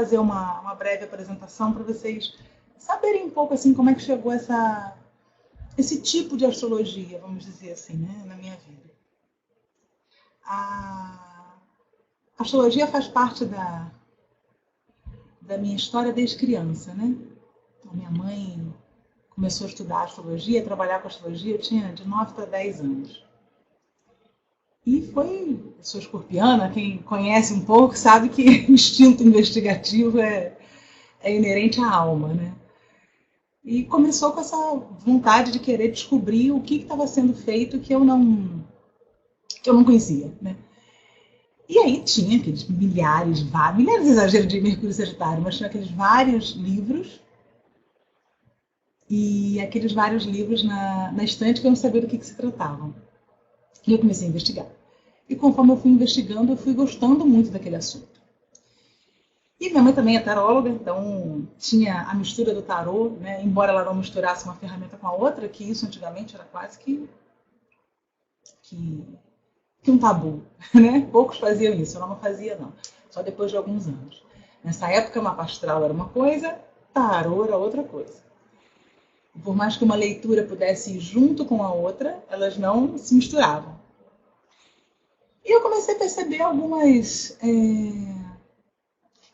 fazer uma breve apresentação para vocês saberem um pouco assim como é que chegou esse tipo de astrologia, vamos dizer assim, né, na minha vida. A astrologia faz parte da minha história desde criança, né? A minha mãe começou a estudar astrologia, a trabalhar com astrologia, eu tinha de 9 para 10 anos. E foi, eu sou escorpiana, quem conhece um pouco sabe que o instinto investigativo é inerente à alma, né? E começou com essa vontade de querer descobrir o que estava sendo feito que eu não conhecia, né? E aí tinha aqueles milhares de exagero de Mercúrio Sagitário, mas tinha aqueles vários livros e aqueles vários livros na estante que eu não sabia do que se tratavam. E eu comecei a investigar. E conforme eu fui investigando, eu fui gostando muito daquele assunto. E minha mãe também é taróloga, então tinha a mistura do tarô, né? Embora ela não misturasse uma ferramenta com a outra, que isso antigamente era quase que um tabu, né? Poucos faziam isso, eu não fazia não, só depois de alguns anos. Nessa época, mapa astral era uma coisa, tarô era outra coisa. Por mais que uma leitura pudesse ir junto com a outra, elas não se misturavam. E eu comecei a perceber algumas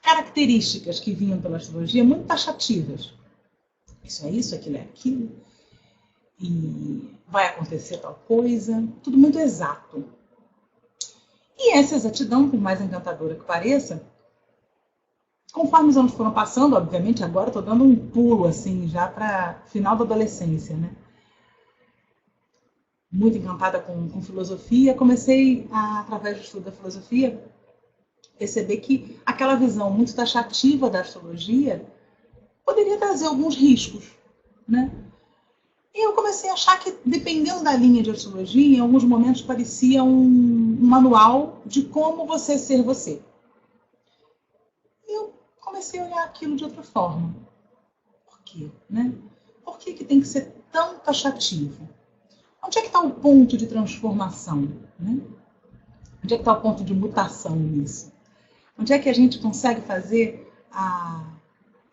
características que vinham pela astrologia muito taxativas. Isso é isso, aquilo é aquilo, e vai acontecer tal coisa, tudo muito exato. E essa exatidão, por mais encantadora que pareça, conforme os anos foram passando, obviamente, agora estou dando um pulo assim já para final da adolescência, né? Muito encantada com filosofia, comecei, através do estudo da filosofia, perceber que aquela visão muito taxativa da astrologia poderia trazer alguns riscos, né? E eu comecei a achar que, dependendo da linha de astrologia, em alguns momentos parecia um manual de como você ser você. E eu comecei a olhar aquilo de outra forma. Por quê? Né? Por que tem que ser tão taxativo? Onde é que está o ponto de transformação? Né? Onde é que está o ponto de mutação nisso? Onde é que a gente consegue fazer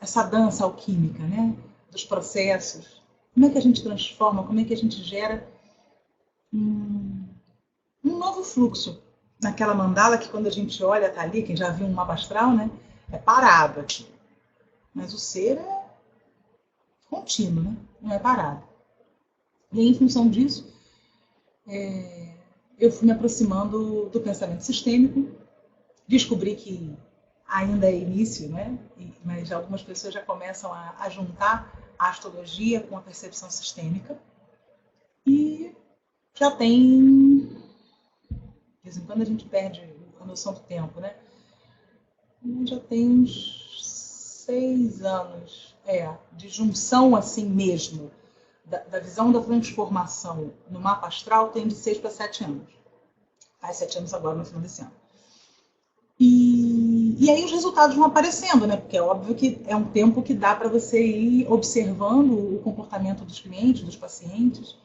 essa dança alquímica, né? Dos processos? Como é que a gente transforma? Como é que a gente gera um novo fluxo naquela mandala que, quando a gente olha, está ali, quem já viu um mapa astral, né? É parado aqui. Mas o ser é contínuo, né? Não é parado. E aí, em função disso, eu fui me aproximando do pensamento sistêmico, descobri que ainda é início, né? Mas algumas pessoas já começam a juntar a astrologia com a percepção sistêmica. E já tem... De vez em quando a gente perde a noção do tempo, né? Já tem uns 6 anos de junção assim mesmo, da visão da transformação no mapa astral, tem de 6 para 7 anos. Faz 7 anos agora, no final desse ano. E aí os resultados vão aparecendo, né? Porque é óbvio que é um tempo que dá para você ir observando o comportamento dos clientes, dos pacientes,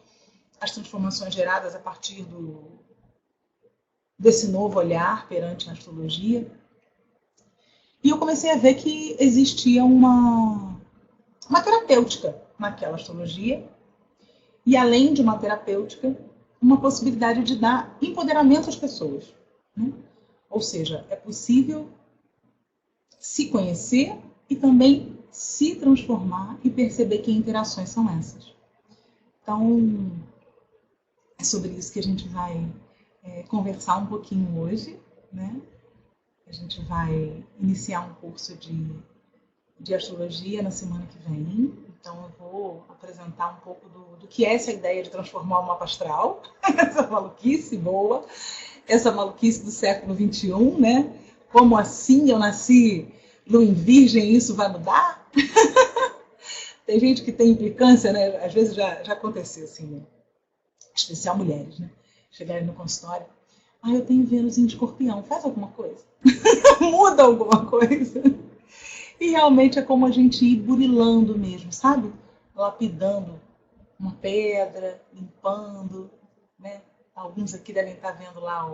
as transformações geradas a partir desse novo olhar perante a astrologia. E eu comecei a ver que existia uma terapêutica naquela astrologia, e além de uma terapêutica, uma possibilidade de dar empoderamento às pessoas, né? Ou seja, é possível se conhecer e também se transformar e perceber que interações são essas. Então, é sobre isso que a gente vai conversar um pouquinho hoje, né? A gente vai iniciar um curso de astrologia na semana que vem. Então eu vou apresentar um pouco do que é essa ideia de transformar o mapa astral, essa maluquice boa, essa maluquice do século XXI, né? Como assim eu nasci lua em virgem e isso vai mudar? Tem gente que tem implicância, né? Às vezes já aconteceu assim, né? Especial mulheres, né? Chegarem no consultório, eu tenho Vênus em Escorpião, faz alguma coisa? Muda alguma coisa? E realmente é como a gente ir burilando mesmo, sabe? Lapidando uma pedra, limpando, né? Alguns aqui devem estar vendo lá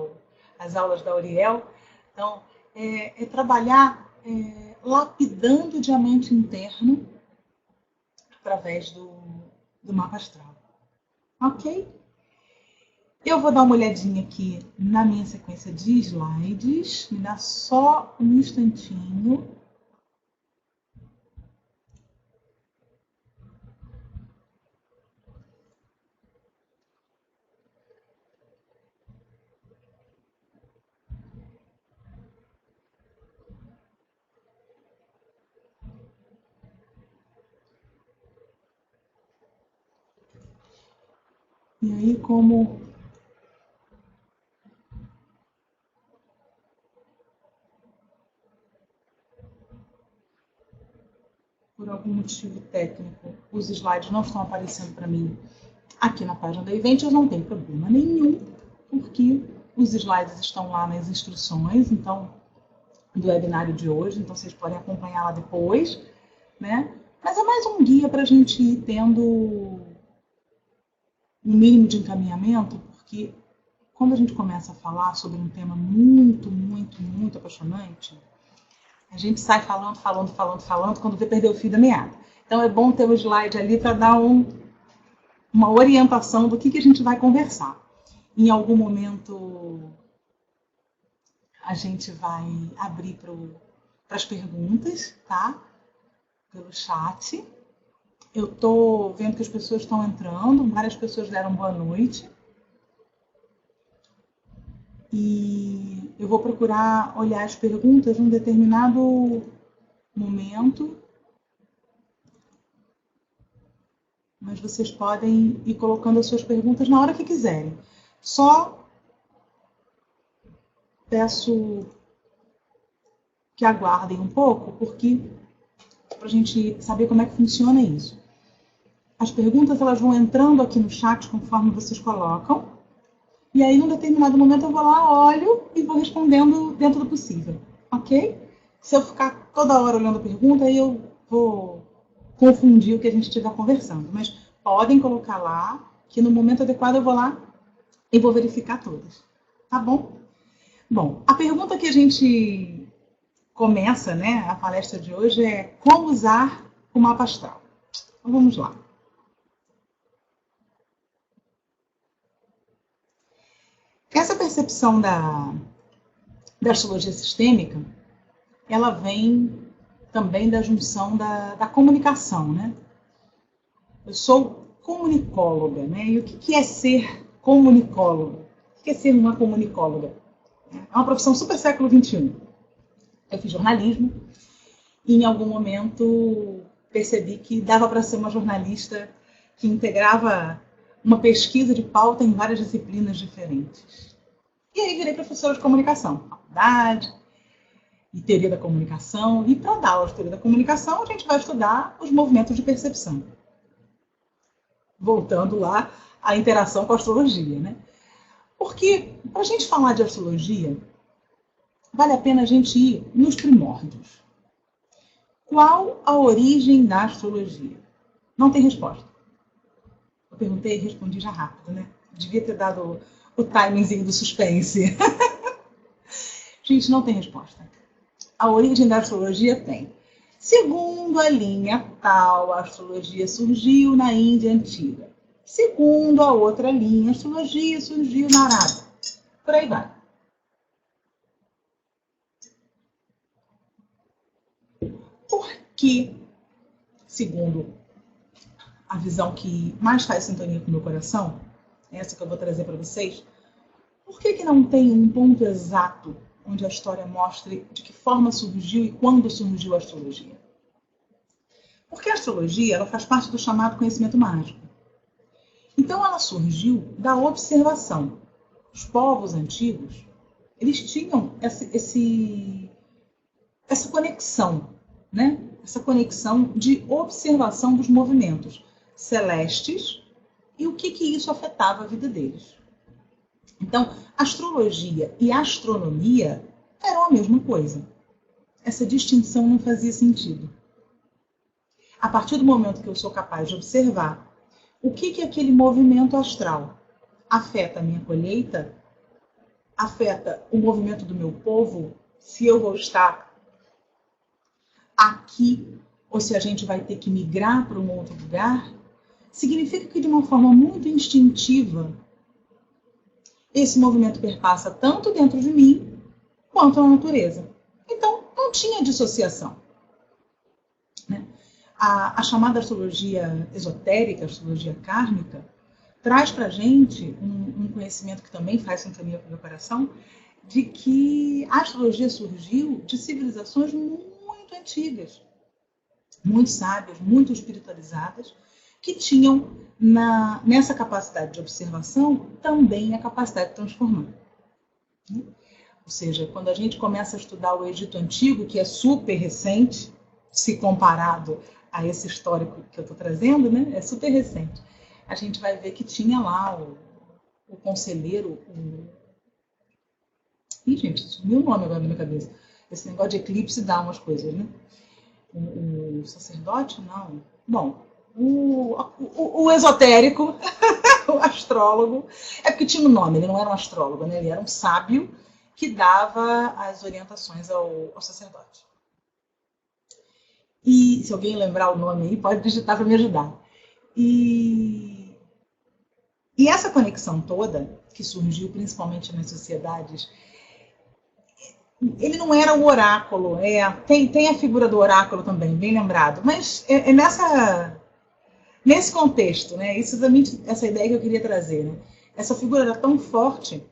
as aulas da Auriel. Então, é trabalhar lapidando o diamante interno através do mapa astral. Ok? Eu vou dar uma olhadinha aqui na minha sequência de slides. Me dá só um instantinho. E aí, como por algum motivo técnico os slides não estão aparecendo para mim aqui na página da Event, eu não tenho problema nenhum, porque os slides estão lá nas instruções, então, do webinário de hoje, então vocês podem acompanhar lá depois, né? Mas é mais um guia para a gente ir tendo um mínimo de encaminhamento, porque quando a gente começa a falar sobre um tema muito, muito, muito apaixonante, a gente sai falando, quando vê perder o fio da meada. Então é bom ter o slide ali para dar uma orientação do que a gente vai conversar. Em algum momento a gente vai abrir para as perguntas, tá? Pelo chat. Eu estou vendo que as pessoas estão entrando, várias pessoas deram boa noite. E eu vou procurar olhar as perguntas num determinado momento. Mas vocês podem ir colocando as suas perguntas na hora que quiserem. Só peço que aguardem um pouco, porque para a gente saber como é que funciona isso. As perguntas elas vão entrando aqui no chat conforme vocês colocam. E aí, num determinado momento, eu vou lá, olho e vou respondendo dentro do possível. Ok? Se eu ficar toda hora olhando a pergunta, aí eu vou confundir o que a gente estiver conversando. Mas podem colocar lá, que no momento adequado eu vou lá e vou verificar todas. Tá bom? Bom, a pergunta que a gente começa, né, a palestra de hoje é como usar o mapa astral. Então, vamos lá. Essa percepção da astrologia sistêmica, ela vem também da junção da comunicação, né? Eu sou comunicóloga, né? E o que é ser comunicóloga? O que é ser uma comunicóloga? É uma profissão super século XXI. Eu fiz jornalismo e em algum momento percebi que dava para ser uma jornalista que integrava uma pesquisa de pauta em várias disciplinas diferentes. E aí virei professora de comunicação, faculdade, e teoria da comunicação. E para dar aula de teoria da comunicação, a gente vai estudar os movimentos de percepção. Voltando lá à interação com a astrologia, né? Porque para a gente falar de astrologia, vale a pena a gente ir nos primórdios. Qual a origem da astrologia? Não tem resposta. Eu perguntei e respondi já rápido, né? Devia ter dado o timingzinho do suspense. Gente, não tem resposta. A origem da astrologia tem. Segundo a linha tal, a astrologia surgiu na Índia Antiga. Segundo a outra linha, a astrologia surgiu na Arábia. Por aí vai. Por que, segundo a visão que mais faz sintonia com o meu coração, essa que eu vou trazer para vocês, por que não tem um ponto exato onde a história mostre de que forma surgiu e quando surgiu a astrologia? Porque a astrologia ela faz parte do chamado conhecimento mágico. Então ela surgiu da observação. Os povos antigos, eles tinham essa conexão, né? Essa conexão de observação dos movimentos celestes e o que isso afetava a vida deles. Então, astrologia e astronomia eram a mesma coisa. Essa distinção não fazia sentido. A partir do momento que eu sou capaz de observar o que aquele movimento astral afeta a minha colheita, afeta o movimento do meu povo, se eu vou estar aqui, ou se a gente vai ter que migrar para um outro lugar, significa que de uma forma muito instintiva, esse movimento perpassa tanto dentro de mim, quanto na natureza. Então, não tinha dissociação. Né? A chamada astrologia esotérica, astrologia kármica, traz para a gente um conhecimento que também faz um caminho para o meu coração, de que a astrologia surgiu de civilizações muito antigas, muito sábias, muito espiritualizadas, que tinham nessa capacidade de observação também a capacidade de transformar. Ou seja, quando a gente começa a estudar o Egito Antigo, que é super recente, se comparado a esse histórico que eu estou trazendo, né? É super recente. A gente vai ver que tinha lá o conselheiro, Ih, gente, sumiu o nome agora na minha cabeça. Esse negócio de eclipse dá umas coisas, né? O sacerdote? Não. Bom, o esotérico, o astrólogo, é porque tinha um nome, ele não era um astrólogo, né? Ele era um sábio que dava as orientações ao sacerdote. E se alguém lembrar o nome aí, pode digitar para me ajudar. E essa conexão toda, que surgiu principalmente nas sociedades, ele não era o oráculo, tem a figura do oráculo também, bem lembrado, mas nesse contexto, né, isso também, essa ideia que eu queria trazer, né, essa figura era tão forte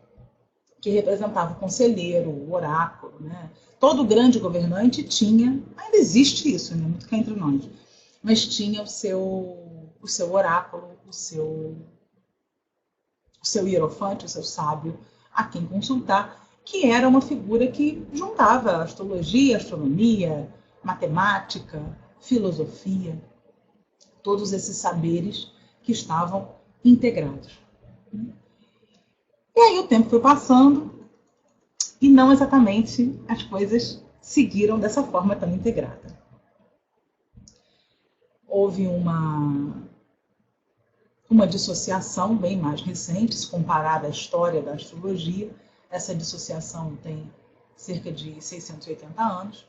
que representava o conselheiro, o oráculo, né, todo grande governante tinha, ainda existe isso, né, muito cá entre nós, mas tinha o seu oráculo, o seu hierofante, o seu sábio, a quem consultar, que era uma figura que juntava astrologia, astronomia, matemática, filosofia, todos esses saberes que estavam integrados. E aí o tempo foi passando e não exatamente as coisas seguiram dessa forma tão integrada. Houve uma dissociação bem mais recente, se comparada à história da astrologia. Essa dissociação tem cerca de 680 anos,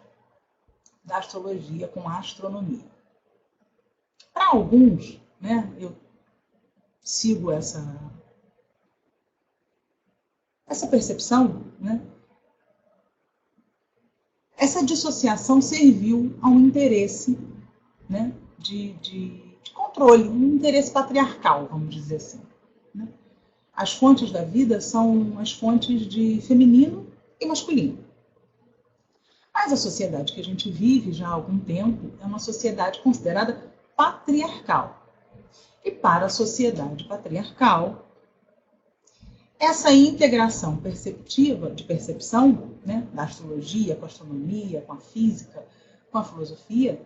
da astrologia com a astronomia. Para alguns, né, eu sigo essa percepção, né, essa dissociação serviu a um interesse, né, de controle, um interesse patriarcal, vamos dizer assim. Né? As fontes da vida são as fontes de feminino e masculino. Mas a sociedade que a gente vive já há algum tempo é uma sociedade considerada patriarcal. E para a sociedade patriarcal, essa integração perceptiva, de percepção, né, da astrologia com a astronomia, com a física, com a filosofia,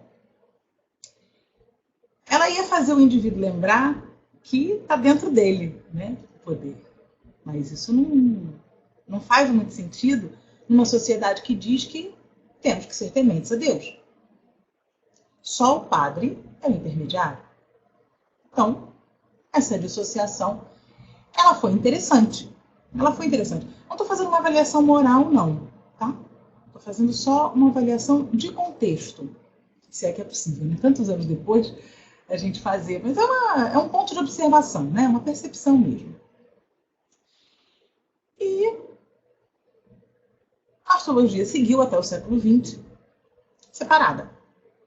ela ia fazer o indivíduo lembrar que está dentro dele, né, o poder. Mas isso não faz muito sentido numa sociedade que diz que temos que ser tementes a Deus. Só o padre é o intermediário. Então, essa dissociação, ela foi interessante. Não estou fazendo uma avaliação moral, não. Tá? Estou fazendo só uma avaliação de contexto. Se é que é possível, né? Tantos anos depois, a gente fazer. Mas é um ponto de observação, né? Uma percepção mesmo. E a astrologia seguiu até o século XX separada.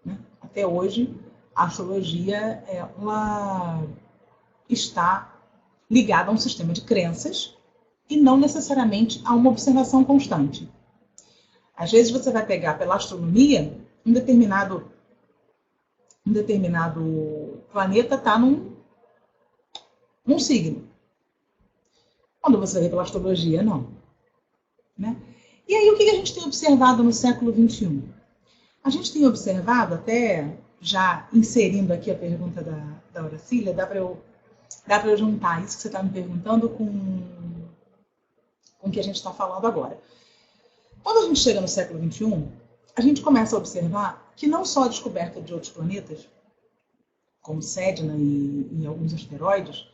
Né? Até hoje, a astrologia ela está ligada a um sistema de crenças e não necessariamente a uma observação constante. Às vezes você vai pegar pela astronomia um determinado planeta está num signo. Quando você vê pela astrologia, não. Né? E aí, o que a gente tem observado no século XXI? A gente tem observado, até já inserindo aqui a pergunta da Horacília, dá para eu juntar isso que você está me perguntando com o que a gente está falando agora. Quando a gente chega no século XXI, a gente começa a observar que não só a descoberta de outros planetas, como Sedna e alguns asteroides,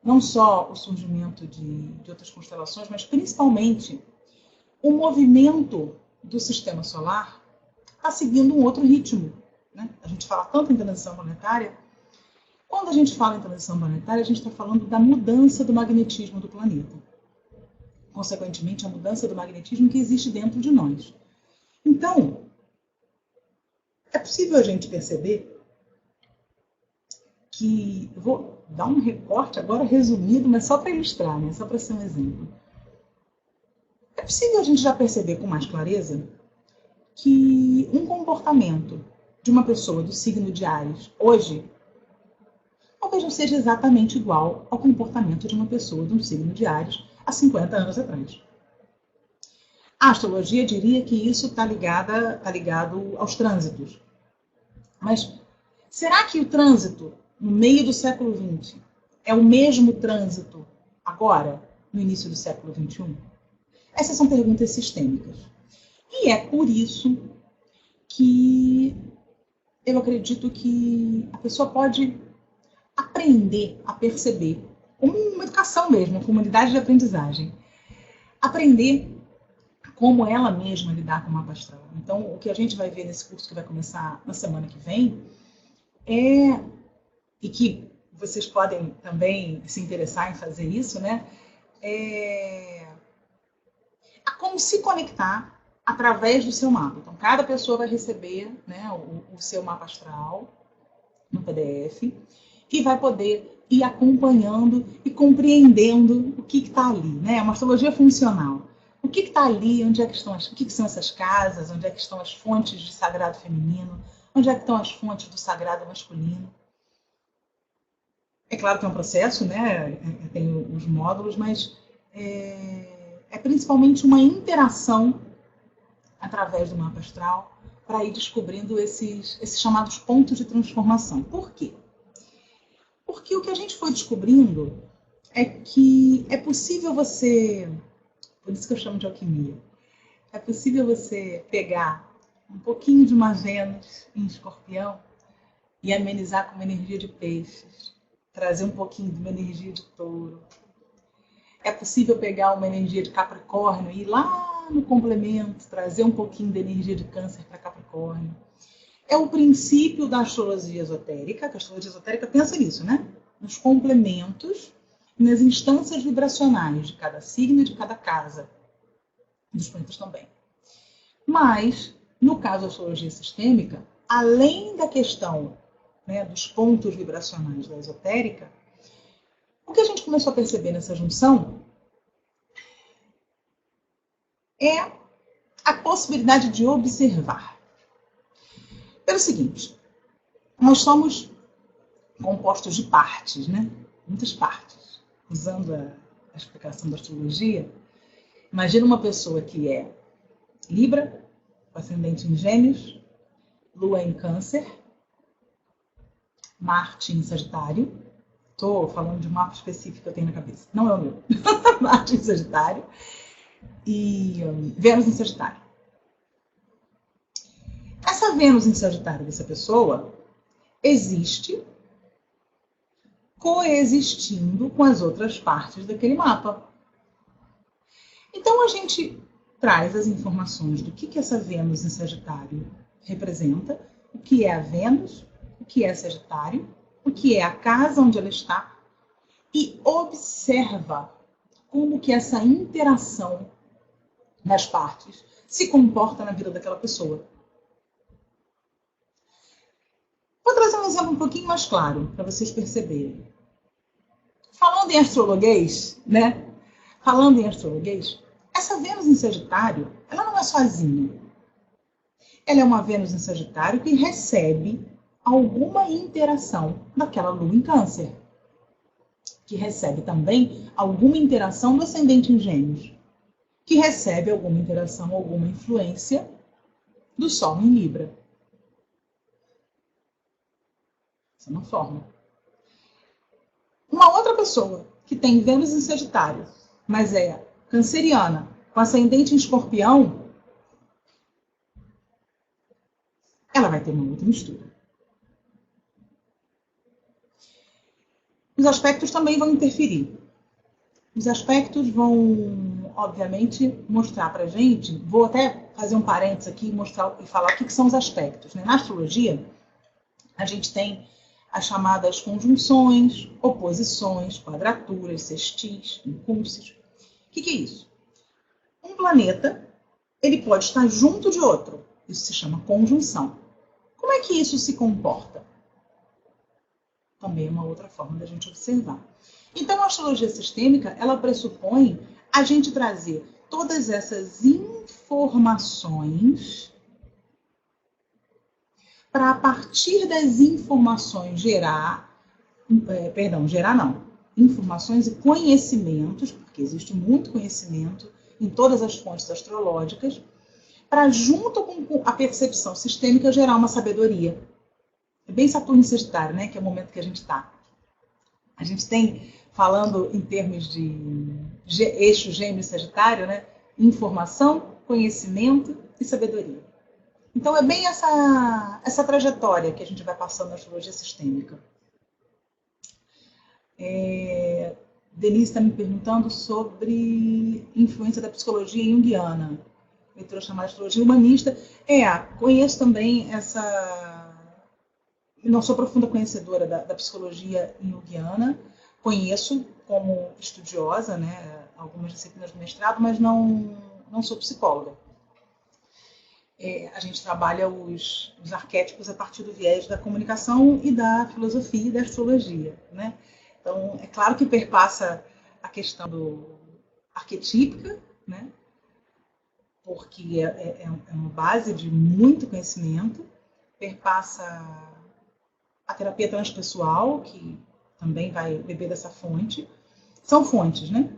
não só o surgimento de outras constelações, mas principalmente o movimento do sistema solar está seguindo um outro ritmo, né? A gente fala tanto em transição planetária. Quando a gente fala em transição planetária, a gente está falando da mudança do magnetismo do planeta. Consequentemente, a mudança do magnetismo que existe dentro de nós. Então, é possível a gente perceber que... Eu vou dar um recorte agora resumido, mas só para ilustrar, né? Só para ser um exemplo. É possível a gente já perceber com mais clareza que um comportamento de uma pessoa do signo de Áries hoje talvez não seja exatamente igual ao comportamento de uma pessoa de um signo de Áries há 50 anos atrás. A astrologia diria que isso está ligado aos trânsitos. Mas será que o trânsito no meio do século XX é o mesmo trânsito agora, no início do século XXI? Essas são perguntas sistêmicas. E é por isso que eu acredito que a pessoa pode aprender a perceber, como uma educação mesmo, uma comunidade de aprendizagem, aprender como ela mesma lidar com o mapa astral. Então, o que a gente vai ver nesse curso que vai começar na semana que vem e que vocês podem também se interessar em fazer isso, né? A como se conectar através do seu mapa. Então, cada pessoa vai receber, né, o seu mapa astral no PDF e vai poder ir acompanhando e compreendendo o que está ali, né? É uma astrologia funcional. O que está ali, onde é que estão o que são essas casas, onde é que estão as fontes de sagrado feminino, onde é que estão as fontes do sagrado masculino. É claro que é um processo, né? Tem os módulos, mas é principalmente uma interação através do mapa astral para ir descobrindo esses chamados pontos de transformação. Por quê? Porque o que a gente foi descobrindo é que é possível você... Por isso que eu chamo de alquimia. É possível você pegar um pouquinho de uma Vênus em Escorpião e amenizar com uma energia de peixes. Trazer um pouquinho de uma energia de touro. É possível pegar uma energia de Capricórnio e ir lá no complemento, trazer um pouquinho de energia de Câncer para Capricórnio. É o princípio da astrologia esotérica, que a astrologia esotérica pensa nisso, né? Nos complementos, nas instâncias vibracionais de cada signo e de cada casa, dos planetas também. Mas, no caso da astrologia sistêmica, além da questão, né, dos pontos vibracionais da esotérica, o que a gente começou a perceber nessa junção é a possibilidade de observar. Pelo seguinte, nós somos compostos de partes, né? Muitas partes. Usando a explicação da astrologia, imagina uma pessoa que é Libra, ascendente em Gêmeos, Lua em Câncer, Marte em Sagitário. Estou falando de um mapa específico que eu tenho na cabeça. Não é o meu. Marte em Sagitário e Vênus em Sagitário. Essa Vênus em Sagitário dessa pessoa existe coexistindo com as outras partes daquele mapa. Então a gente traz as informações do que essa Vênus em Sagitário representa, o que é a Vênus, o que é Sagitário, o que é a casa onde ela está, e observa como que essa interação das partes se comporta na vida daquela pessoa. Vou trazer um exemplo um pouquinho mais claro, para vocês perceberem. Falando em astrologuês, né? Falando em astrologuês, essa Vênus em Sagitário, ela não é sozinha. Ela é uma Vênus em Sagitário que recebe alguma interação daquela Lua em Câncer. Que recebe também alguma interação do ascendente em Gêmeos. Que recebe alguma interação, alguma influência do Sol em Libra. Essa é uma forma. Uma outra pessoa que tem Vênus em Sagitário, mas é canceriana, com ascendente em Escorpião, ela vai ter uma outra mistura. Os aspectos também vão interferir. Os aspectos vão obviamente, mostrar para a gente, vou até fazer um parênteses aqui e falar o que são os aspectos. Né? Na astrologia, a gente tem as chamadas conjunções, oposições, quadraturas, sextis, incúncies. O que é isso? Um planeta, ele pode estar junto de outro. Isso se chama conjunção. Como é que isso se comporta? Também é uma outra forma da gente observar. Então, a astrologia sistêmica, ela pressupõe a gente trazer todas essas informações para, a partir das informações, informações e conhecimentos, porque existe muito conhecimento em todas as fontes astrológicas, para, junto com a percepção sistêmica, gerar uma sabedoria. É bem Saturno e Sagitário, né? Que é o momento que a gente está. A gente tem, falando em termos de eixo Gêmeo e Sagitário, né? Informação, conhecimento e sabedoria. Então, é bem essa trajetória que a gente vai passando na astrologia sistêmica. Denise está me perguntando sobre influência da psicologia junguiana. Leitura chamada astrologia humanista. Conheço também essa... Não sou profunda conhecedora da psicologia junguiana. Conheço como estudiosa, né, algumas disciplinas do mestrado, mas não sou psicóloga. A gente trabalha os arquétipos a partir do viés da comunicação e da filosofia e da astrologia, né? Então, é claro que perpassa a questão arquetípica, né? Porque é uma base de muito conhecimento, perpassa a terapia transpessoal, que também vai beber dessa fonte. São fontes, né?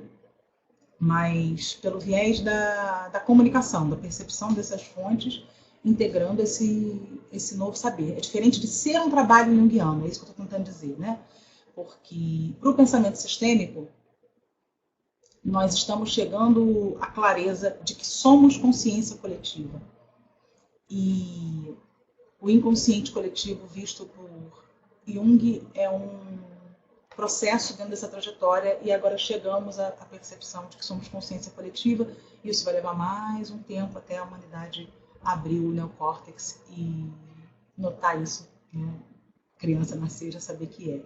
Mas pelo viés da comunicação, da percepção dessas fontes, integrando esse novo saber. É diferente de ser um trabalho junguiano, é isso que eu estou tentando dizer, né? Porque para o pensamento sistêmico, nós estamos chegando à clareza de que somos consciência coletiva. E o inconsciente coletivo visto por Jung é um processo dentro dessa trajetória, e agora chegamos à percepção de que somos consciência coletiva, e isso vai levar mais um tempo até a humanidade abrir o neocórtex e notar isso, né? Criança nascer já saber que é.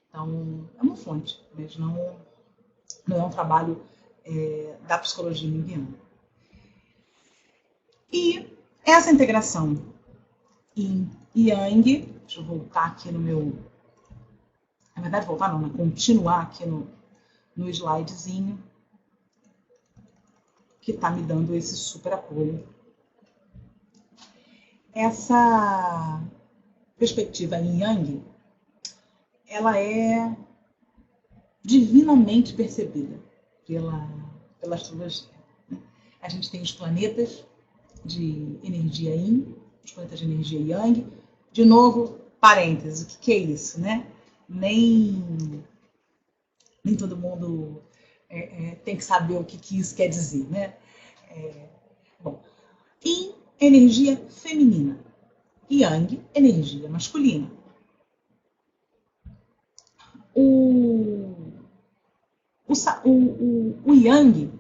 Então, é uma fonte, mas não é um trabalho da psicologia junguiana. E essa integração em Yang, deixa eu voltar aqui no meu... Na verdade, voltar não, mas continuar aqui no slidezinho, que está me dando esse super apoio. Essa perspectiva em Yang, ela é divinamente percebida pela astrologia. A gente tem os planetas de energia Yin, os planetas de energia Yang. De novo, parênteses, o que é isso, né? Nem todo mundo tem que saber o que isso quer dizer, né? Bom, Yin, energia feminina. Yang, energia masculina. O Yang,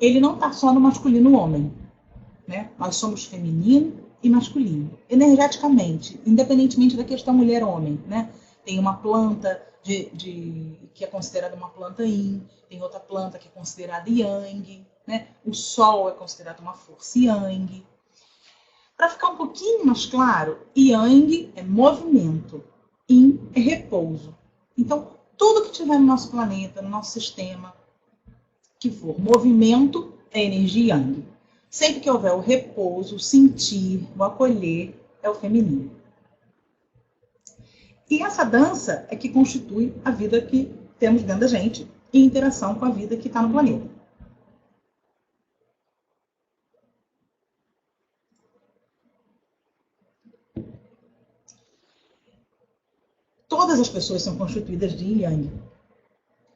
ele não está só no masculino e no homem, né? Nós somos feminino e masculino, energeticamente, independentemente da questão mulher-homem, né? Tem uma planta que é considerada uma planta Yin, tem outra planta que é considerada Yang, né? O Sol é considerado uma força Yang. Para ficar um pouquinho mais claro, Yang é movimento, Yin é repouso. Então, tudo que tiver no nosso planeta, no nosso sistema, que for movimento, é energia Yang. Sempre que houver o repouso, o sentir, o acolher, é o feminino. E essa dança é que constitui a vida que temos dentro da gente, em interação com a vida que está no planeta. Todas as pessoas são constituídas de Yang.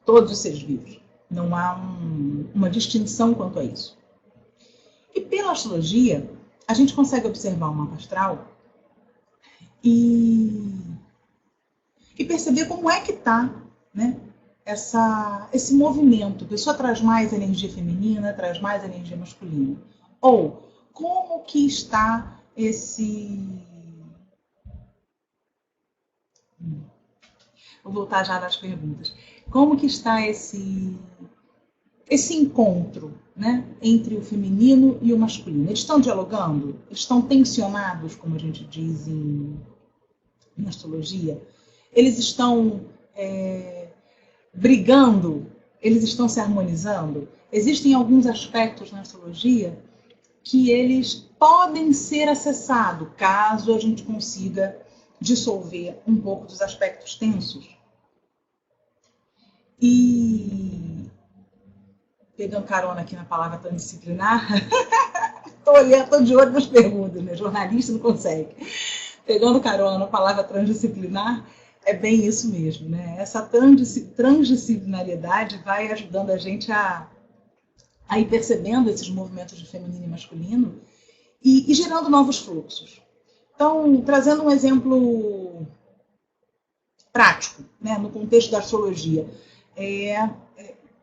Todos os seres vivos. Não há uma distinção quanto a isso. E pela astrologia, a gente consegue observar o mapa astral e perceber como é que está, né, esse movimento. A pessoa traz mais energia feminina, traz mais energia masculina. Ou como que está esse... Vou voltar já nas perguntas. Como que está esse encontro, né, entre o feminino e o masculino? Eles estão dialogando? Eles estão tensionados, como a gente diz em astrologia? Eles estão brigando? Eles estão se harmonizando? Existem alguns aspectos na astrologia que eles podem ser acessados, caso a gente consiga dissolver um pouco dos aspectos tensos. E pegando carona aqui na palavra transdisciplinar, estou de olho nas perguntas, né? Jornalista não consegue. Pegando carona na palavra transdisciplinar, é bem isso mesmo, né? Essa transdisciplinariedade vai ajudando a gente a ir percebendo esses movimentos de feminino e masculino e gerando novos fluxos. Então, trazendo um exemplo prático, né, no contexto da astrologia,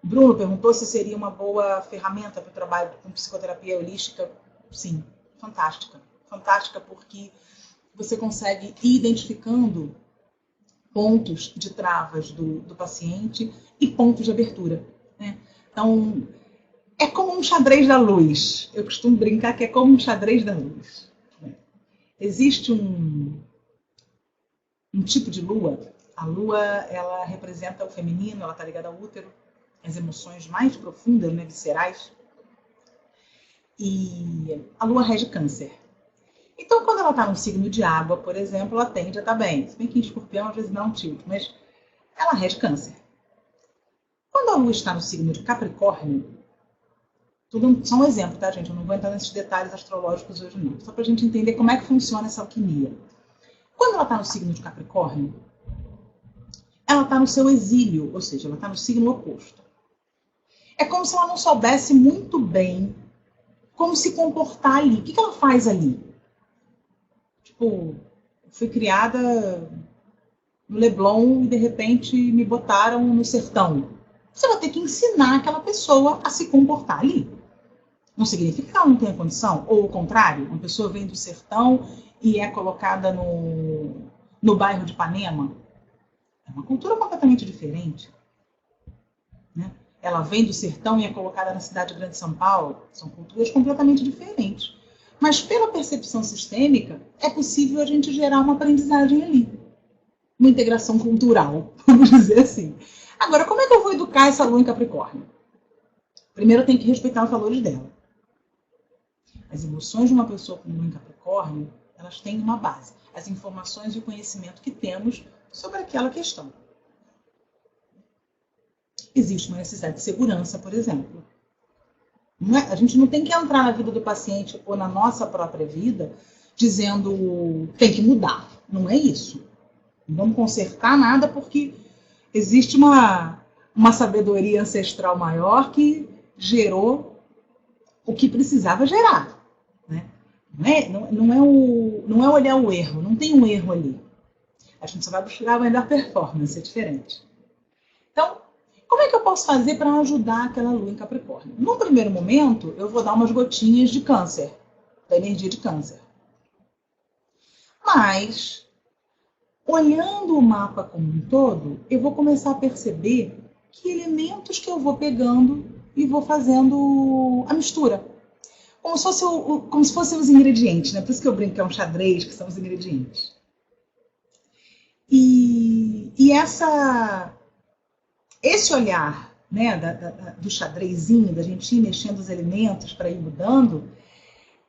Bruno perguntou se seria uma boa ferramenta para o trabalho com psicoterapia holística. Sim, fantástica. Fantástica porque você consegue ir identificando pontos de travas do paciente e pontos de abertura, né? Então, é como um xadrez da luz. Eu costumo brincar que é como um xadrez da luz. Existe um tipo de lua. A lua, ela representa o feminino, ela está ligada ao útero, as emoções mais profundas, né, viscerais. E a lua rege câncer. Então, quando ela está num signo de água, por exemplo, ela tende a estar bem. Se bem que em escorpião às vezes dá um tilt, mas ela rege câncer. Quando a lua está no signo de Capricórnio, tudo só um exemplo, tá, gente? Eu não vou entrar nesses detalhes astrológicos hoje, não. Só para a gente entender como é que funciona essa alquimia. Quando ela está no signo de Capricórnio, ela está no seu exílio, ou seja, ela está no signo oposto. É como se ela não soubesse muito bem como se comportar ali. O que ela faz ali? Tipo, fui criada no Leblon e de repente me botaram no sertão. Você vai ter que ensinar aquela pessoa a se comportar ali. Não significa que ela não tenha condição, ou o contrário, uma pessoa vem do sertão e é colocada no bairro de Ipanema. É uma cultura completamente diferente, né? Ela vem do sertão e é colocada na cidade grande de São Paulo. São culturas completamente diferentes. Mas pela percepção sistêmica, é possível a gente gerar uma aprendizagem ali. Uma integração cultural, vamos dizer assim. Agora, como é que eu vou educar essa lua em Capricórnio? Primeiro eu tenho que respeitar os valores dela. As emoções de uma pessoa com lua em Capricórnio, elas têm uma base. As informações e o conhecimento que temos sobre aquela questão. Existe uma necessidade de segurança, por exemplo. A gente não tem que entrar na vida do paciente ou na nossa própria vida dizendo tem que mudar. Não é isso. Não vamos consertar nada porque existe uma sabedoria ancestral maior que gerou o que precisava gerar. Né? Não é olhar o erro, não tem um erro ali. A gente só vai buscar a melhor performance, é diferente. Então, como é que eu posso fazer para ajudar aquela lua em Capricórnio? No primeiro momento, eu vou dar umas gotinhas de câncer, da energia de câncer. Mas, olhando o mapa como um todo, eu vou começar a perceber que elementos que eu vou pegando e vou fazendo a mistura. Como se fossem os ingredientes, né? Por isso que eu brinco que é um xadrez, que são os ingredientes. E esse olhar, né, do xadrezinho, da gente ir mexendo os elementos para ir mudando,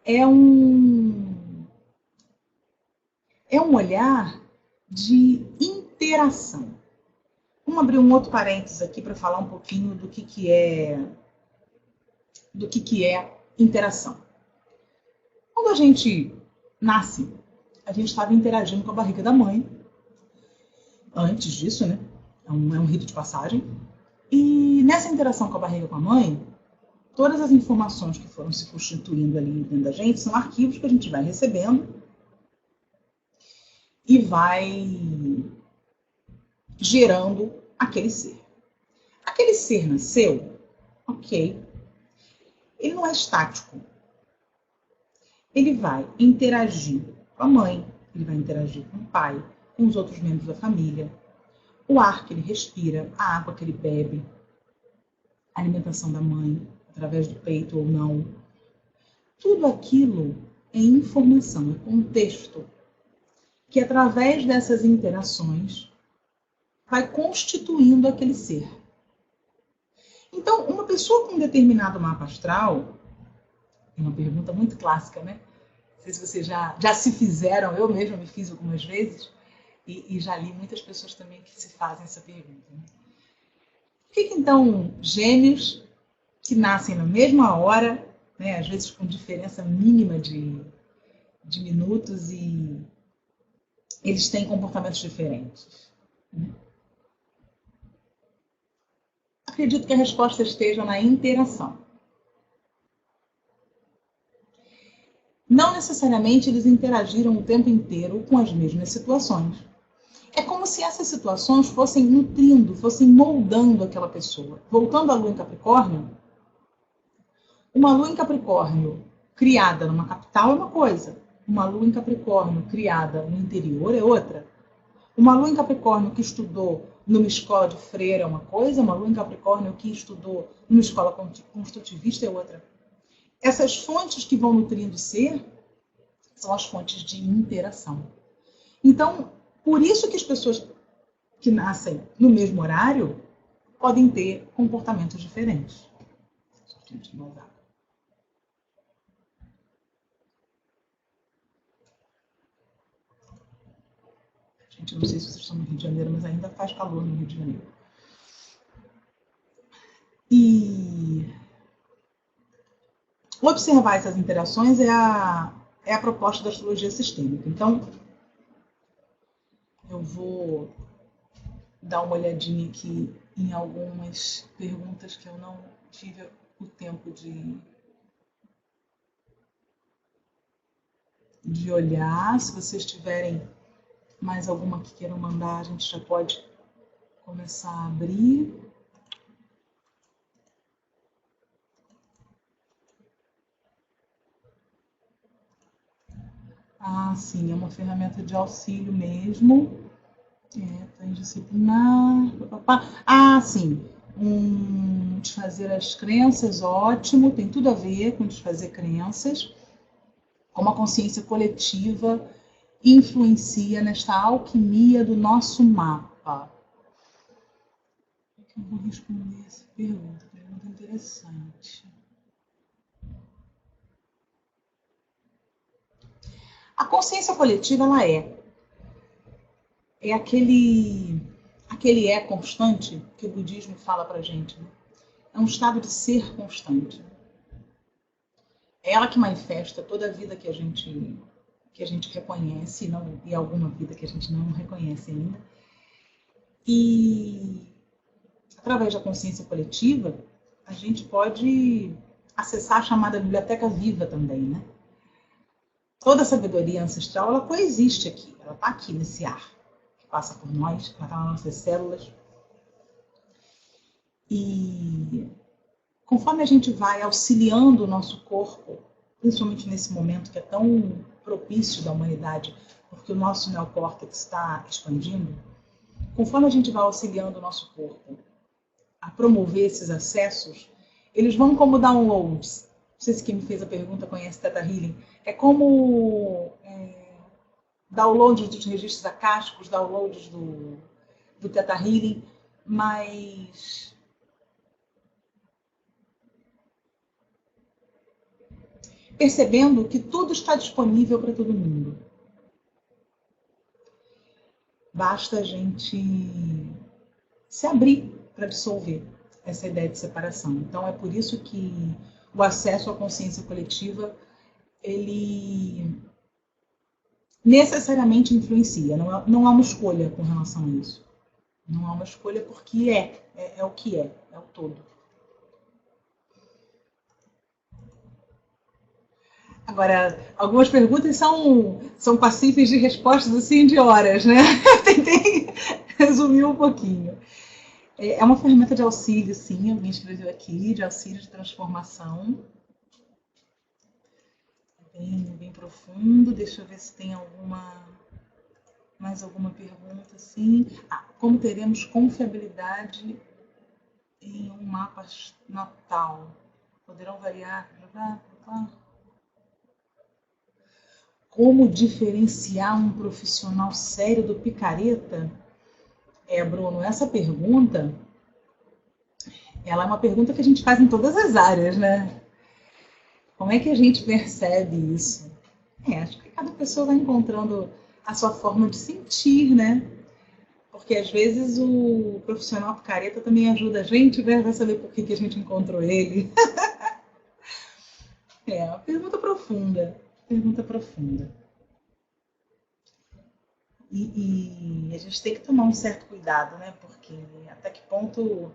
é um olhar de interação. Vamos abrir um outro parênteses aqui para falar um pouquinho do que é interação. Quando a gente nasce, a gente estava interagindo com a barriga da mãe. Antes disso, né? É um rito de passagem. E nessa interação com a barriga com a mãe, todas as informações que foram se constituindo ali dentro da gente são arquivos que a gente vai recebendo e vai gerando aquele ser. Aquele ser nasceu, ok. Ele não é estático. Ele vai interagir com a mãe, ele vai interagir com o pai, com os outros membros da família, o ar que ele respira, a água que ele bebe, a alimentação da mãe, através do peito ou não. Tudo aquilo é informação, é contexto, que através dessas interações vai constituindo aquele ser. Então, uma pessoa com um determinado mapa astral, é uma pergunta muito clássica, né? Não sei se vocês já se fizeram, eu mesma me fiz algumas vezes, e já li muitas pessoas também que se fazem essa pergunta. Né? Por que então gêmeos que nascem na mesma hora, né, às vezes com diferença mínima de minutos, e eles têm comportamentos diferentes? Né? Acredito que a resposta esteja na interação. Não necessariamente eles interagiram o tempo inteiro com as mesmas situações. É como se essas situações fossem nutrindo, fossem moldando aquela pessoa. Voltando à Lua em Capricórnio, uma Lua em Capricórnio criada numa capital é uma coisa, uma Lua em Capricórnio criada no interior é outra. Uma Lua em Capricórnio que estudou numa escola de freira é uma coisa, uma Lua em Capricórnio que estudou numa escola construtivista é outra. Essas fontes que vão nutrindo o ser são as fontes de interação. Então, por isso que as pessoas que nascem no mesmo horário podem ter comportamentos diferentes. Gente, não sei se vocês estão no Rio de Janeiro, mas ainda faz calor no Rio de Janeiro. E observar essas interações é a proposta da astrologia sistêmica. Então, eu vou dar uma olhadinha aqui em algumas perguntas que eu não tive o tempo de olhar. Se vocês tiverem mais alguma que queiram mandar, a gente já pode começar a abrir. Ah, sim, é uma ferramenta de auxílio mesmo. Transdisciplinar. Ah, sim. Desfazer as crenças, ótimo. Tem tudo a ver com desfazer crenças. Como a consciência coletiva influencia nesta alquimia do nosso mapa. Como é que eu vou responder essa pergunta? Pergunta interessante. A consciência coletiva, ela é aquele constante que o budismo fala pra gente. Né? É um estado de ser constante. É ela que manifesta toda a vida que a gente reconhece, e alguma vida que a gente não reconhece ainda. E através da consciência coletiva, a gente pode acessar a chamada biblioteca viva também, né? Toda a sabedoria ancestral, ela coexiste aqui, ela está aqui nesse ar, que passa por nós, ela está nas nossas células. E conforme a gente vai auxiliando o nosso corpo, principalmente nesse momento que é tão propício da humanidade, porque o nosso neocórtex está expandindo, conforme a gente vai auxiliando o nosso corpo a promover esses acessos, eles vão como downloads. Não sei se quem me fez a pergunta conhece Theta Healing. É como downloads dos registros acásticos, downloads do Theta Healing, mas percebendo que tudo está disponível para todo mundo. Basta a gente se abrir para dissolver essa ideia de separação. Então, é por isso que o acesso à consciência coletiva, ele necessariamente influencia. Não há uma escolha com relação a isso. Não há uma escolha porque é o que é o todo. Agora, algumas perguntas são passíveis de respostas assim de horas, né? Tentei resumir um pouquinho. É uma ferramenta de auxílio, sim, alguém escreveu aqui, de auxílio de transformação. Bem profundo. Deixa eu ver se tem mais alguma pergunta, assim. Como teremos confiabilidade em um mapa natal? Poderão variar? Como diferenciar um profissional sério do picareta? Bruno, essa pergunta, ela é uma pergunta que a gente faz em todas as áreas, né? Como é que a gente percebe isso? Acho que cada pessoa vai encontrando a sua forma de sentir, né? Porque às vezes o profissional picareta também ajuda a gente, né? Vai saber por que a gente encontrou ele. Uma pergunta profunda. Pergunta profunda. E a gente tem que tomar um certo cuidado, né? Porque até que ponto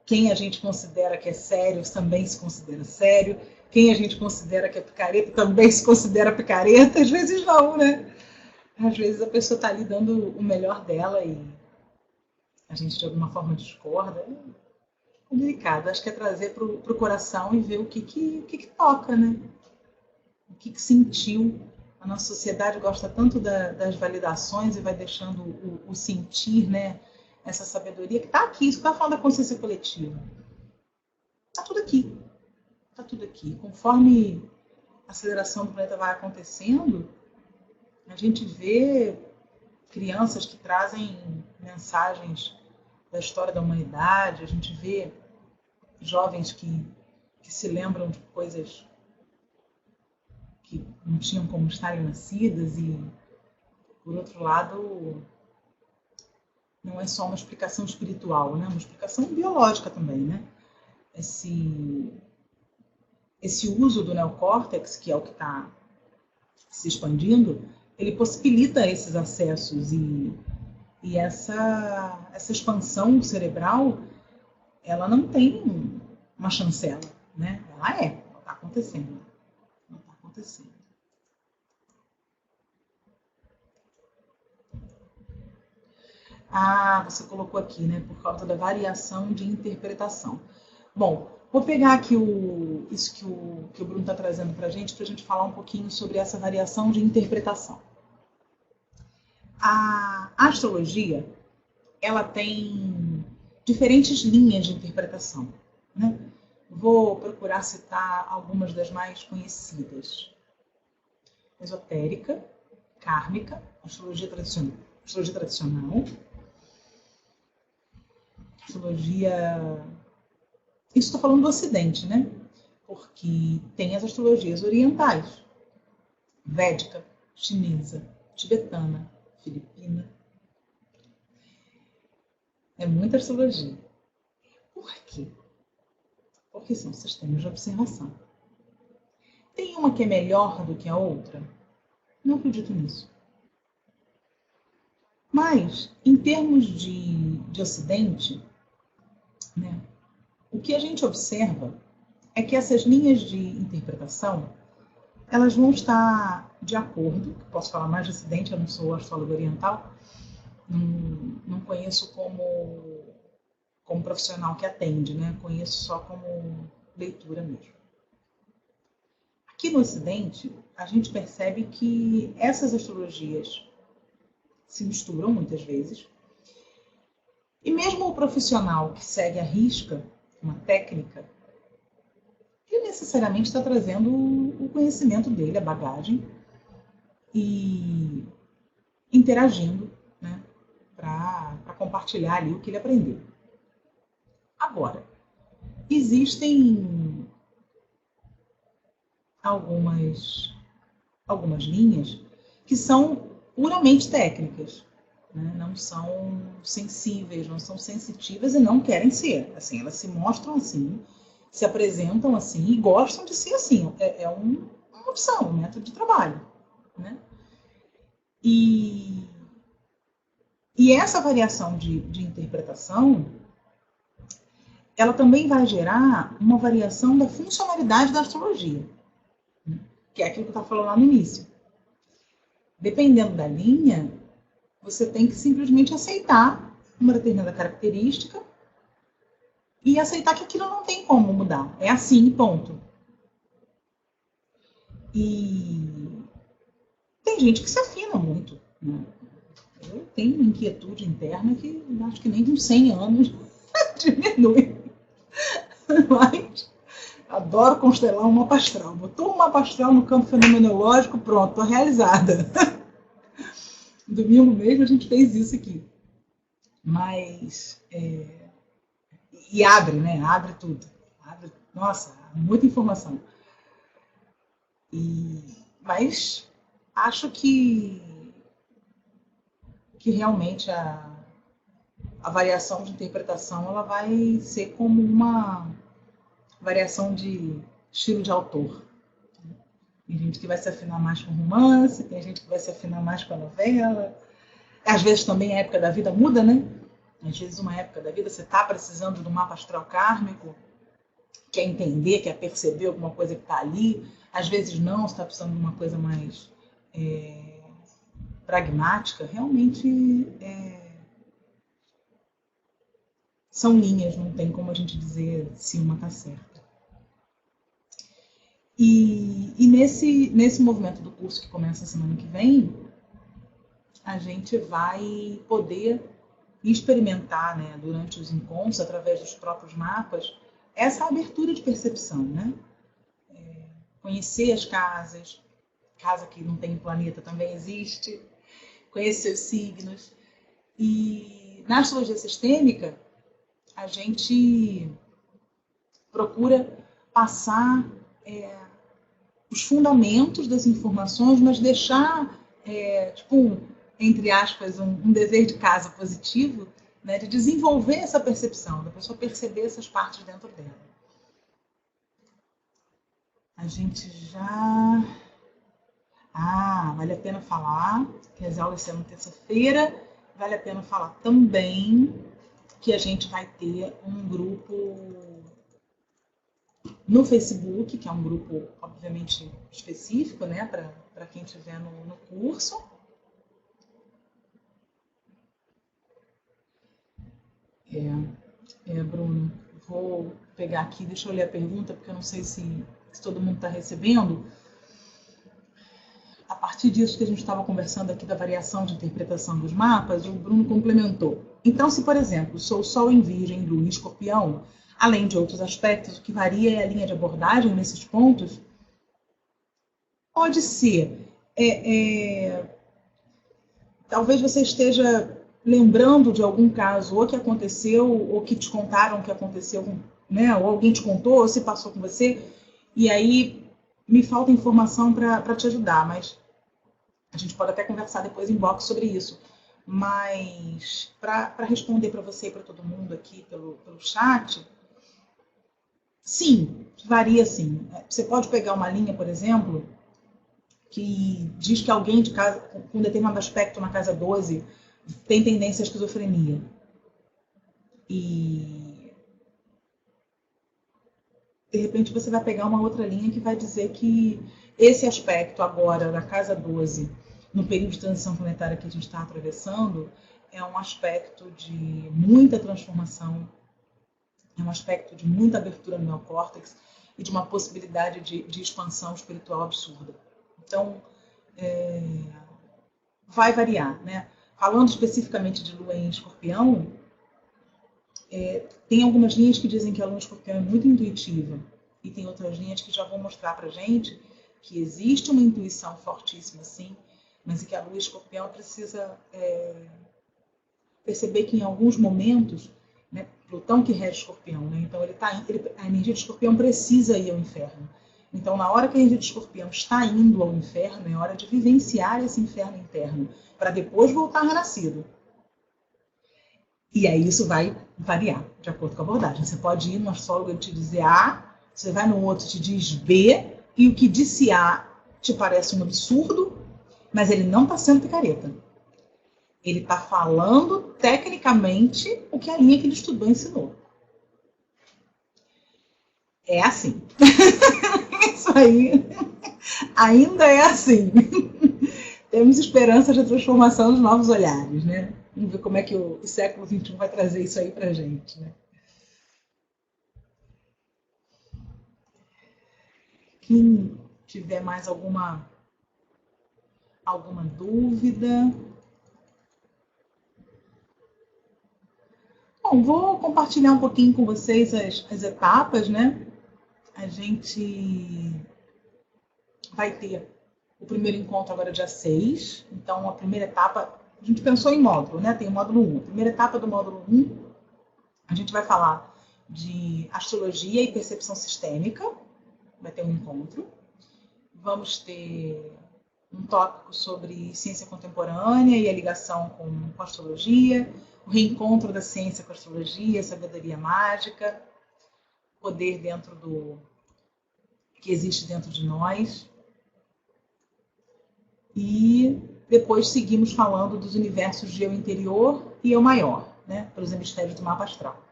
quem a gente considera que é sério também se considera sério, quem a gente considera que é picareta também se considera picareta, às vezes não, né? Às vezes a pessoa está ali dando o melhor dela e a gente de alguma forma discorda. É complicado. Acho que é trazer para o coração e ver o que toca, né? O que sentiu. A nossa sociedade gosta tanto das validações e vai deixando o sentir, né? Essa sabedoria que está aqui. Isso está falando da consciência coletiva. Está tudo aqui. Está tudo aqui. Conforme a aceleração do planeta vai acontecendo, a gente vê crianças que trazem mensagens da história da humanidade, a gente vê jovens que se lembram de coisas que não tinham como estarem nascidas e, por outro lado, não é só uma explicação espiritual, né? Uma explicação biológica também, né? Esse uso do neocórtex, que é o que está se expandindo, ele possibilita esses acessos e essa expansão cerebral, ela não tem uma chancela, né? Ela está acontecendo. Ela está acontecendo. Você colocou aqui, né? Por causa da variação de interpretação. Bom, vou pegar aqui isso que o Bruno está trazendo para a gente falar um pouquinho sobre essa variação de interpretação. A astrologia, ela tem diferentes linhas de interpretação, né? Vou procurar citar algumas das mais conhecidas. Esotérica, kármica, astrologia tradicional, astrologia... Isso estou falando do Ocidente, né? Porque tem as astrologias orientais, védica, chinesa, tibetana, filipina. É muita astrologia. Por quê? Porque são sistemas de observação. Tem uma que é melhor do que a outra? Não acredito nisso. Mas, em termos de Ocidente, né, o que a gente observa é que essas linhas de interpretação, elas vão estar de acordo, posso falar mais de Ocidente, eu não sou astróloga oriental, não conheço como profissional que atende, né? Conheço só como leitura mesmo. Aqui no Ocidente, a gente percebe que essas astrologias se misturam muitas vezes, e mesmo o profissional que segue à risca uma técnica, ele necessariamente está trazendo o conhecimento dele, a bagagem, e interagindo, né, para compartilhar ali o que ele aprendeu. Agora, existem algumas linhas que são puramente técnicas, né? Não são sensíveis, não são sensitivas e não querem ser. Assim, elas se mostram assim, se apresentam assim e gostam de ser assim. É uma opção, um método de trabalho, né? E essa variação de interpretação, ela também vai gerar uma variação da funcionalidade da astrologia, né? Que é aquilo que eu estava falando lá no início. Dependendo da linha, você tem que simplesmente aceitar uma determinada característica e aceitar que aquilo não tem como mudar. É assim, ponto. E tem gente que se afina muito, né? Eu tenho uma inquietude interna que acho que nem com 100 anos diminui. Mas adoro constelar um mapa astral. Botou um mapa astral no campo fenomenológico, pronto, tô realizada. Domingo mesmo a gente fez isso aqui. Mas e abre, né? Abre tudo. Abre, nossa, muita informação. Mas acho que realmente a variação de interpretação ela vai ser como uma variação de estilo de autor. Tem gente que vai se afinar mais com romance, tem gente que vai se afinar mais com a novela. Às vezes também a época da vida muda, né? Às vezes uma época da vida você está precisando de um mapa astral kármico, quer entender, quer perceber alguma coisa que está ali. Às vezes não, você está precisando de uma coisa mais pragmática. Realmente são linhas, não tem como a gente dizer se uma está certa. E nesse movimento do curso que começa a semana que vem, a gente vai poder experimentar, né, durante os encontros, através dos próprios mapas, essa abertura de percepção, né? Conhecer as casas, casa que não tem planeta também existe, conhecer os signos. E na astrologia sistêmica, a gente procura passar os fundamentos das informações, mas deixar, entre aspas, um dever de casa positivo, né, de desenvolver essa percepção, da pessoa perceber essas partes dentro dela. A gente já... vale a pena falar que as aulas serão terça-feira. Vale a pena falar também que a gente vai ter um grupo no Facebook, que é um grupo, obviamente, específico, né, para quem estiver no curso. Bruno, vou pegar aqui, deixa eu ler a pergunta, porque eu não sei se todo mundo está recebendo. A partir disso que a gente estava conversando aqui da variação de interpretação dos mapas, o Bruno complementou. Então, se, por exemplo, sou Sol em Virgem, Lua em Escorpião, além de outros aspectos, o que varia é a linha de abordagem nesses pontos? Pode ser. Talvez você esteja lembrando de algum caso, ou que aconteceu, ou que te contaram que aconteceu, né? Ou alguém te contou, ou se passou com você, e aí me falta informação para te ajudar, mas a gente pode até conversar depois em box sobre isso. Mas para responder para você e para todo mundo aqui pelo chat, sim, varia sim. Você pode pegar uma linha, por exemplo, que diz que alguém de casa, com um determinado aspecto na casa 12 tem tendência à esquizofrenia. E de repente você vai pegar uma outra linha que vai dizer que esse aspecto agora na casa 12, no período de transição planetária que a gente está atravessando, é um aspecto de muita transformação, é um aspecto de muita abertura no neocórtex e de uma possibilidade de expansão espiritual absurda. Então, vai variar, né? Falando especificamente de Lua em Escorpião, tem algumas linhas que dizem que a Lua em Escorpião é muito intuitiva e tem outras linhas que já vão mostrar pra gente que existe uma intuição fortíssima, sim, mas que a Lua em Escorpião precisa perceber que em alguns momentos, né, Plutão que rege Escorpião, né, então a energia de Escorpião precisa ir ao inferno. Então, na hora que a energia de Escorpião está indo ao inferno, é hora de vivenciar esse inferno interno, para depois voltar renascido. E aí isso vai variar, de acordo com a abordagem. Você pode ir no astrólogo e te dizer A, você vai no outro e te diz B, e o que disse A te parece um absurdo, mas ele não está sendo picareta. Ele está falando, tecnicamente, o que a linha que ele estudou ensinou. É assim. Isso aí ainda é assim. Temos esperança de transformação dos novos olhares, né? Vamos ver como é que o século XXI vai trazer isso aí pra gente, né? Quem tiver mais alguma dúvida. Bom, vou compartilhar um pouquinho com vocês as etapas, né? A gente vai ter o primeiro encontro agora dia 6. Então, a primeira etapa, a gente pensou em módulo, né? Tem o módulo 1. A primeira etapa do módulo 1, a gente vai falar de astrologia e percepção sistêmica. Vai ter um encontro. Vamos ter um tópico sobre ciência contemporânea e a ligação com a astrologia, o reencontro da ciência com a astrologia, sabedoria mágica, poder que existe dentro de nós. E depois seguimos falando dos universos de eu interior e eu maior, né, pelos hemisférios do mapa astral.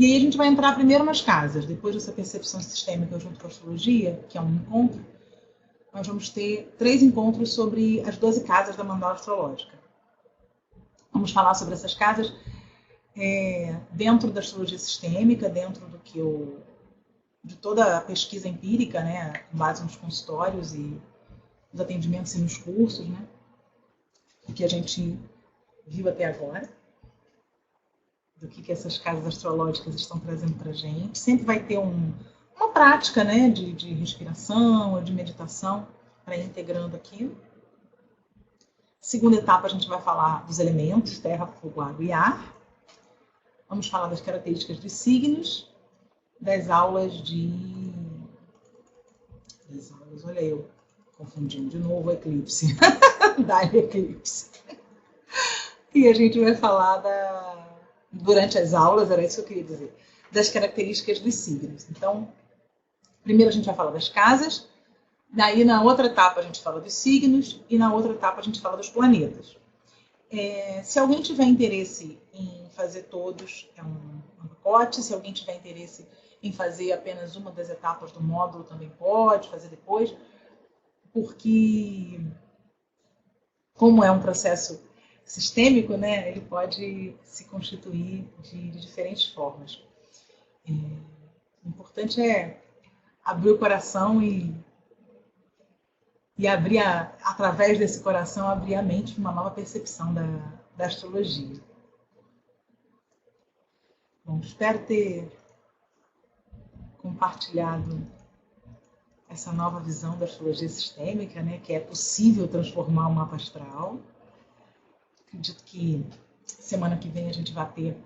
E aí a gente vai entrar primeiro nas casas, depois dessa percepção sistêmica junto com a astrologia, que é um encontro, nós vamos ter 3 encontros sobre as 12 casas da mandala astrológica. Vamos falar sobre essas casas dentro da astrologia sistêmica, dentro de toda a pesquisa empírica, né, com base nos consultórios e nos atendimentos e nos cursos, né, que a gente viu até agora, do que essas casas astrológicas estão trazendo para a gente. Sempre vai ter uma prática, né, de respiração ou de meditação para ir integrando aquilo. Segunda etapa, a gente vai falar dos elementos, terra, fogo, água e ar. Vamos falar das características dos signos, das aulas, olha eu confundindo de novo o eclipse, da eclipse. E a gente vai falar durante as aulas, era isso que eu queria dizer, das características dos signos. Então, primeiro a gente vai falar das casas, daí na outra etapa a gente fala dos signos e na outra etapa a gente fala dos planetas. Se alguém tiver interesse em fazer todos, é um pacote. Se alguém tiver interesse em fazer apenas uma das etapas do módulo, também pode fazer depois, porque como é um processo sistêmico, né, ele pode se constituir de diferentes formas. O importante é abrir o coração e abrir, através desse coração, abrir a mente para uma nova percepção da astrologia. Bom, espero ter compartilhado essa nova visão da astrologia sistêmica, né, que é possível transformar o mapa astral. Acredito que semana que vem a gente vai ter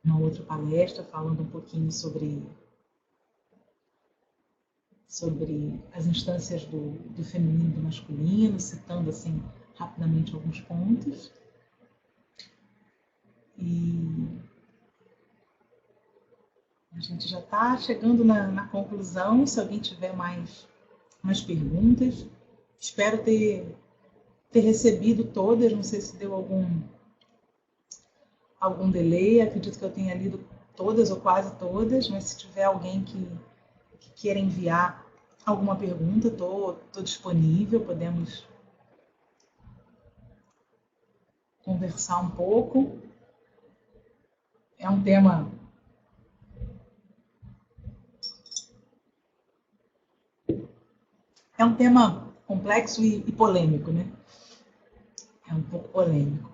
uma outra palestra falando um pouquinho sobre as instâncias do feminino e do masculino, citando assim rapidamente alguns pontos. E a gente já está chegando na conclusão. Se alguém tiver mais perguntas, espero ter recebido todas. Não sei se deu algum delay. Acredito que eu tenha lido todas ou quase todas, mas se tiver alguém que queira enviar alguma pergunta, estou disponível, podemos conversar um pouco. É um tema complexo e polêmico, né? É um pouco polêmico.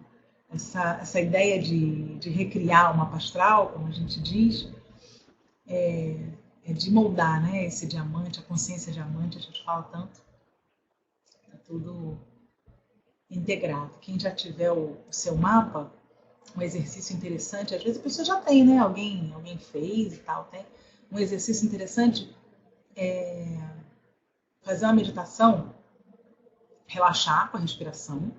Essa ideia de recriar o mapa astral, como a gente diz, é de moldar, né, esse diamante, a consciência diamante, a gente fala tanto. Está tudo integrado. Quem já tiver o seu mapa, um exercício interessante, às vezes a pessoa já tem, né? Alguém fez e tal, tem. Um exercício interessante é fazer uma meditação, relaxar com a respiração,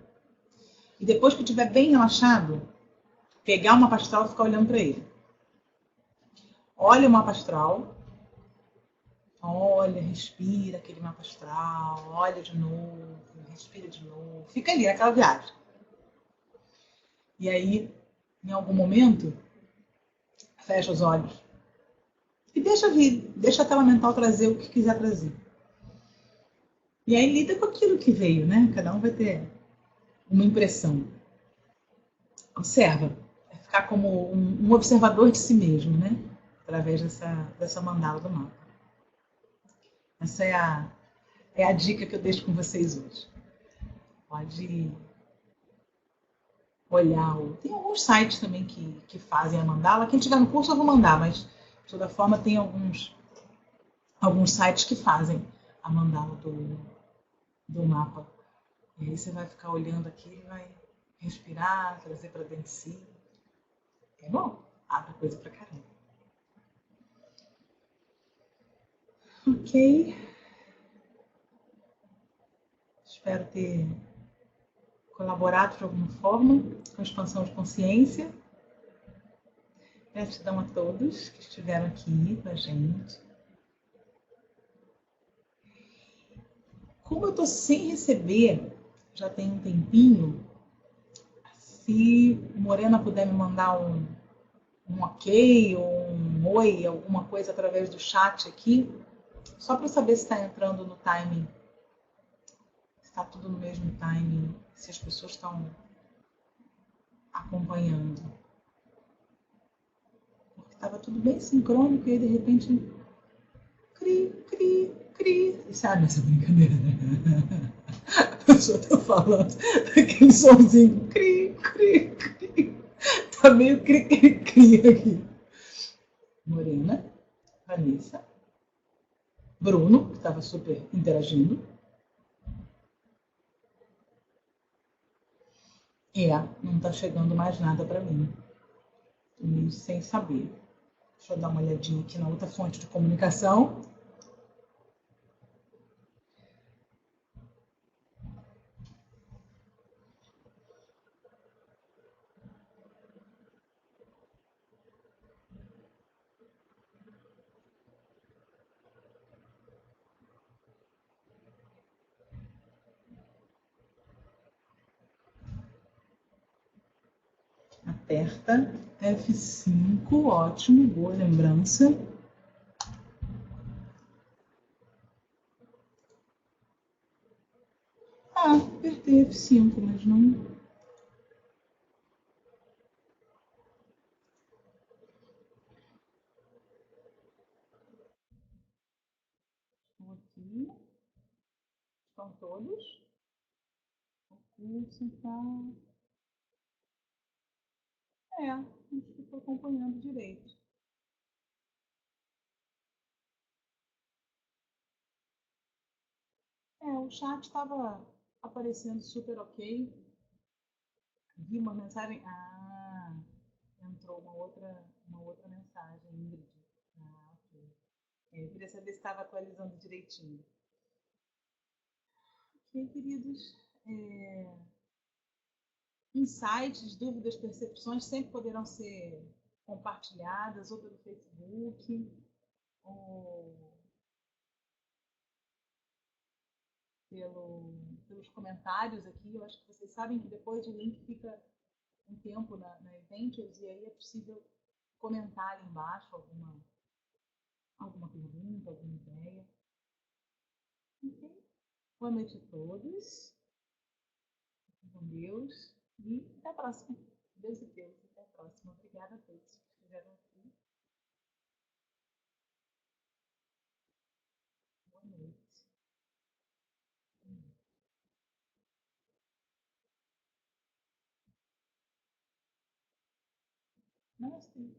e depois que estiver bem relaxado, pegar o mapa astral e ficar olhando para ele. Olha o mapa astral, olha, respira aquele mapa astral, olha de novo, respira de novo, fica ali naquela viagem. E aí, em algum momento, fecha os olhos e deixa vir, deixa a tela mental trazer o que quiser trazer. E aí lida com aquilo que veio, né? Cada um vai ter uma impressão. Observa, é ficar como um observador de si mesmo, né? Através dessa mandala do mapa. Essa é a dica que eu deixo com vocês hoje. Pode olhar. Tem alguns sites também que fazem a mandala. Quem tiver no curso eu vou mandar, mas de toda forma tem alguns sites que fazem a mandala do mapa. E aí você vai ficar olhando aqui, vai respirar, trazer para dentro de si. É bom, abre coisa pra caramba. Ok, espero ter colaborado de alguma forma com a expansão de consciência. Gratidão a todos que estiveram aqui com a gente. Como eu estou sem receber, já tem um tempinho, se Morena puder me mandar um ok ou um oi, alguma coisa através do chat aqui, só para saber se está entrando no timing, se está tudo no mesmo timing, se as pessoas estão acompanhando. Porque estava tudo bem sincrônico e aí de repente, cri, cri, cri. Sabe essa brincadeira? A pessoa está falando aquele somzinho, cri, cri, cri. Tá meio cri, cri, cri aqui. Morena, Vanessa, Bruno, que estava super interagindo. Não está chegando mais nada para mim. Tô meio sem saber. Deixa eu dar uma olhadinha aqui na outra fonte de comunicação. Aperta F5, ótimo, boa lembrança. Apertei F5, mas não. Estou aqui. Estão todos? O curso está. Acho que estou acompanhando direito. O chat estava aparecendo super ok. Vi uma mensagem. Entrou uma outra mensagem, Ingrid. Ok. Eu queria saber se estava atualizando direitinho. Ok, queridos. Insights, dúvidas, percepções sempre poderão ser compartilhadas ou pelo Facebook ou pelos comentários aqui. Eu acho que vocês sabem que depois o link fica um tempo na Adventures e aí é possível comentar ali embaixo alguma pergunta, alguma ideia. Ok? Boa noite a todos. Com Deus. E até a próxima. Deus e Deus. Até a próxima. Obrigada a todos que estiveram aqui. Boa noite. Namastê.